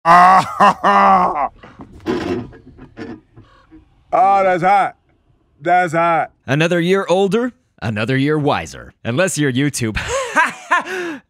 Oh, that's hot. That's hot. Another year older, another year wiser. Unless you're YouTube.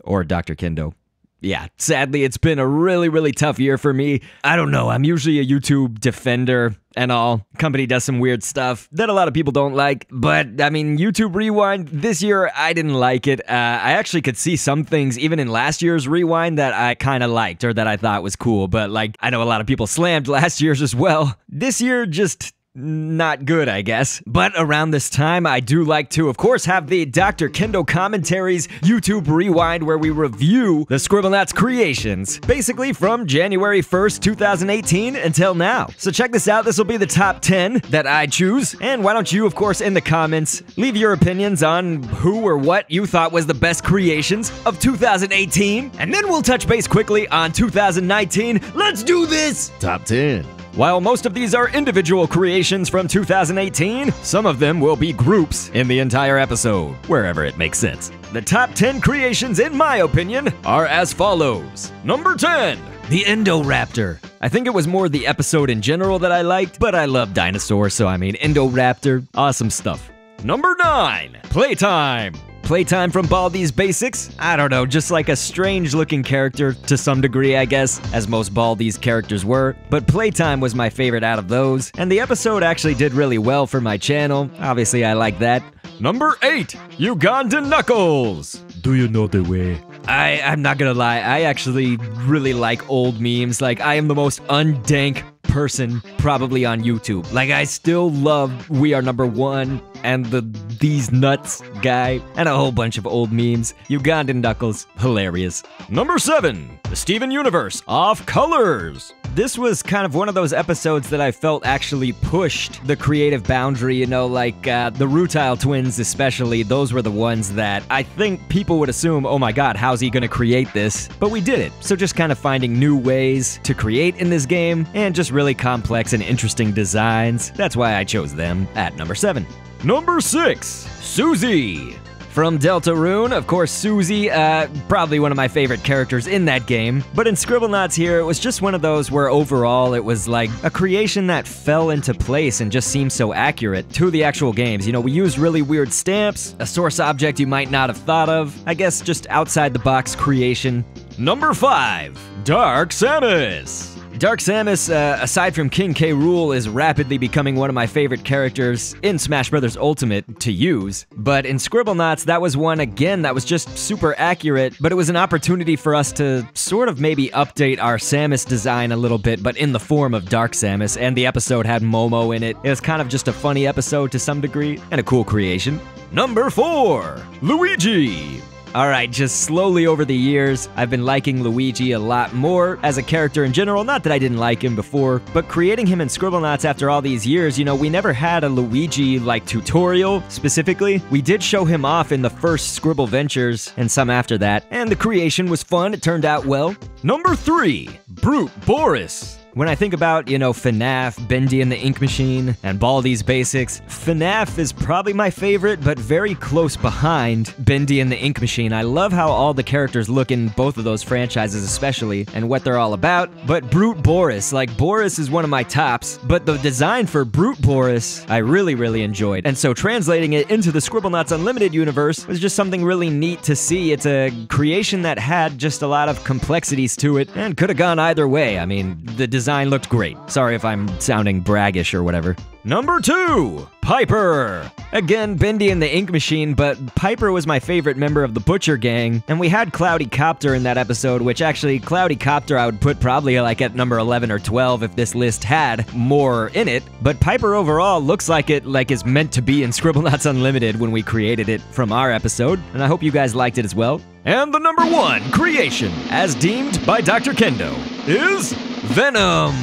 Or Dr. Kendo. Yeah, sadly, it's been a really tough year for me. I don't know, I'm usually a YouTube defender and all. Company does some weird stuff that a lot of people don't like. But, I mean, YouTube Rewind, this year, I didn't like it. I actually could see some things, even in last year's Rewind, that I kind of liked or that I thought was cool. But, like, I know a lot of people slammed last year's as well. This year, just not good, I guess. But around this time, I do like to, of course, have the Dr. Kendo Commentaries YouTube Rewind, where we review the Scribblenauts creations, basically from January 1st, 2018 until now. So check this out. This will be the top 10 that I choose. And why don't you, of course, in the comments, leave your opinions on who or what you thought was the best creations of 2018. And then we'll touch base quickly on 2019. Let's do this! Top 10. While most of these are individual creations from 2018, some of them will be groups in the entire episode, wherever it makes sense. The top 10 creations, in my opinion, are as follows. Number 10, the Indo Raptor. I think it was more the episode in general that I liked, but I love dinosaurs, so I mean, Indo Raptor, awesome stuff. Number 9, Playtime. Playtime from Baldi's Basics? I don't know, just like a strange-looking character to some degree, I guess, as most Baldi's characters were. But Playtime was my favorite out of those, and the episode actually did really well for my channel. Obviously, I like that. Number 8, Ugandan Knuckles. Do you know the way? I'm not gonna lie, I actually really like old memes. Like, I am the most undank person probably on YouTube. Like, I still love We Are Number One and the These Nuts guy and a whole bunch of old memes. Ugandan Knuckles, hilarious. Number 7, the Steven Universe Off Colors. This was kind of one of those episodes that I felt actually pushed the creative boundary, you know, like the Rutile twins especially. Those were the ones that I think people would assume, oh my god, how's he gonna create this? But we did it. So just kind of finding new ways to create in this game and just really complex and interesting designs. That's why I chose them at number 7. Number 6, Susie. From Deltarune, of course, Susie, probably one of my favorite characters in that game. But in Scribblenauts here, it was just one of those where overall it was like a creation that fell into place and just seemed so accurate to the actual games. You know, we used really weird stamps, a source object you might not have thought of. I guess just outside the box creation. Number 5, Dark Samus. Dark Samus, aside from King K. Rool, is rapidly becoming one of my favorite characters in Smash Bros. Ultimate to use. But in Scribblenauts, that was one, again, that was just super accurate, but it was an opportunity for us to sort of maybe update our Samus design a little bit, but in the form of Dark Samus, and the episode had Momo in it. It was kind of just a funny episode to some degree, and a cool creation. Number 4, Luigi. Alright, just slowly over the years, I've been liking Luigi a lot more as a character in general. Not that I didn't like him before, but creating him in Scribblenauts after all these years, you know, we never had a Luigi, like, tutorial, specifically. We did show him off in the first Scribble Ventures, and some after that, and the creation was fun, it turned out well. Number 3, Brute Boris. When I think about, you know, FNAF, Bendy and the Ink Machine, and Baldi's Basics, FNAF is probably my favorite, but very close behind Bendy and the Ink Machine. I love how all the characters look in both of those franchises especially, and what they're all about. But Brute Boris, like, Boris is one of my tops, but the design for Brute Boris, I really enjoyed. And so translating it into the Scribblenauts Unlimited universe was just something really neat to see. It's a creation that had just a lot of complexities to it, and could have gone either way. I mean, the design looked great. Sorry if I'm sounding braggish or whatever. Number 2, Piper. Again, Bendy and the Ink Machine, but Piper was my favorite member of the Butcher Gang, and we had Cloudy Copter in that episode, which actually, Cloudy Copter I would put probably like at number 11 or 12 if this list had more in it, but Piper overall looks like it is meant to be in Scribblenauts Unlimited when we created it from our episode, and I hope you guys liked it as well. And the number 1 creation, as deemed by Dr. Kendo, is Venom.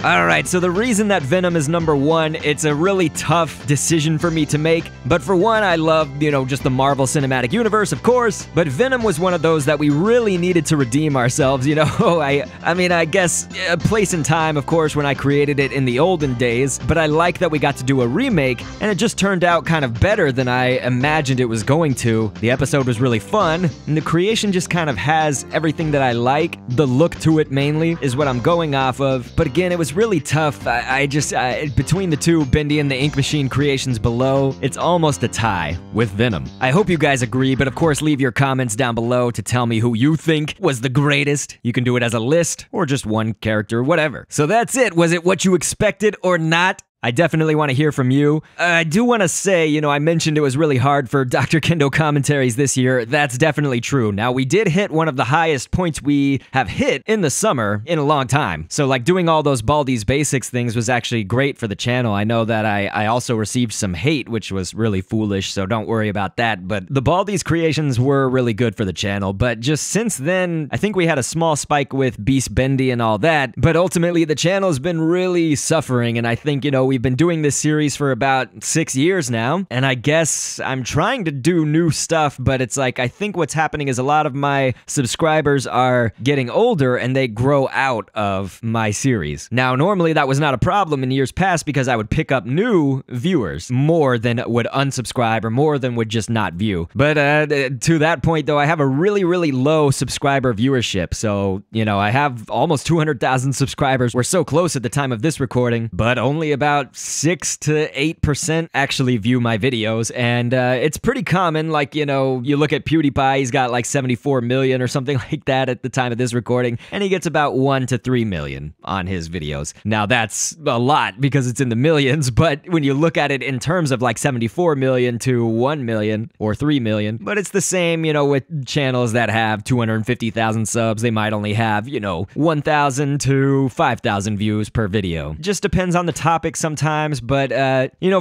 Alright, so the reason that Venom is number 1, it's a really tough decision for me to make. But for one, I love, just the Marvel Cinematic Universe, of course. But Venom was one of those that we really needed to redeem ourselves, I guess a place in time, of course, when I created it in the olden days. But I like that we got to do a remake, and it just turned out kind of better than I imagined it was going to. The episode was really fun, and the creation just kind of has everything that I like. The look to it mainly is what I'm going off of. But again, it was really tough. Between the two, Bendy and the Ink Machine creations below, it's almost a tie with Venom. I hope you guys agree, but of course leave your comments down below to tell me who you think was the greatest. You can do it as a list or just one character, whatever. So that's it. Was it what you expected or not? I definitely want to hear from you. I do want to say, I mentioned it was really hard for Dr. Kendo commentaries this year. That's definitely true. Now, we did hit one of the highest points we have hit in the summer in a long time. So, doing all those Baldi's Basics things was actually great for the channel. I know that I also received some hate, which was really foolish, so don't worry about that. But the Baldi's creations were really good for the channel. But just since then, I think we had a small spike with Beast Bendy and all that. But ultimately, the channel's been really suffering, and I think, we've been doing this series for about 6 years now, and I guess I'm trying to do new stuff, but it's I think what's happening is a lot of my subscribers are getting older and they grow out of my series. Now, normally that was not a problem in years past because I would pick up new viewers more than would unsubscribe or more than would just not view. But to that point, though, I have a really, really low subscriber viewership. So, I have almost 200,000 subscribers. We're so close at the time of this recording, but only about 6 to 8% actually view my videos, and it's pretty common. You look at PewDiePie, he's got 74 million or something like that at the time of this recording, and he gets about 1 to 3 million on his videos. Now, that's a lot because it's in the millions, but when you look at it in terms of 74 million to 1 million or 3 million, but it's the same, with channels that have 250,000 subs, they might only have, 1,000 to 5,000 views per video. Just depends on the topic sometimes, but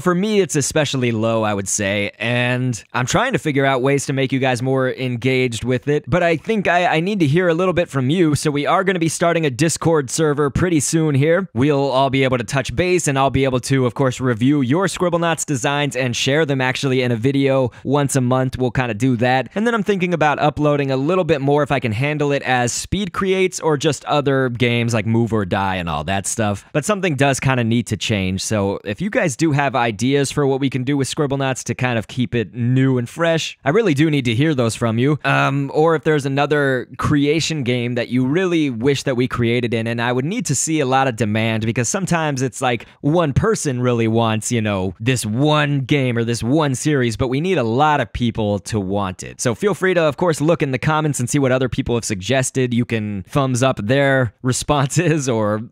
for me it's especially low, I would say, and I'm trying to figure out ways to make you guys more engaged with it, but I think I need to hear a little bit from you, so we are going to be starting a Discord server pretty soon here. We'll all be able to touch base, and I'll be able to, of course, review your Scribblenauts designs and share them actually in a video once a month. We'll kind of do that, and then I'm thinking about uploading a little bit more if I can handle it as speed creates or just other games like Move or Die and all that stuff, but something does kind of need to change. So if you guys do have ideas for what we can do with Scribblenauts to kind of keep it new and fresh, I really do need to hear those from you. Or if there's another creation game that you really wish that we created in, and I would need to see a lot of demand, because sometimes it's one person really wants, this one game or this one series, but we need a lot of people to want it. So feel free to, of course, look in the comments and see what other people have suggested. You can thumbs up their responses or,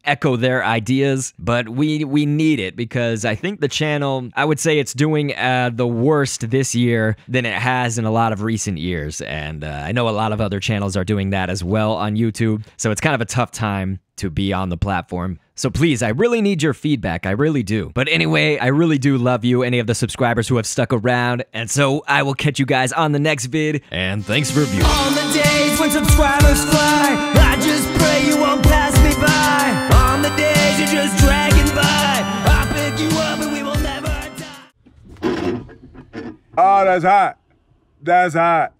echo their ideas, but we need it, because I think the channel, I would say it's doing the worst this year than it has in a lot of recent years, and I know a lot of other channels are doing that as well on YouTube, so it's kind of a tough time to be on the platform. So please, I really need your feedback, I really do. But anyway, I really do love you, any of the subscribers who have stuck around, and so I will catch you guys on the next vid, and thanks for viewing. On the days when subscribers fly, I just pray you won't pass me by. On the days you're just dragging by, I'll pick you up and we will never die. Oh, that's hot. That's hot.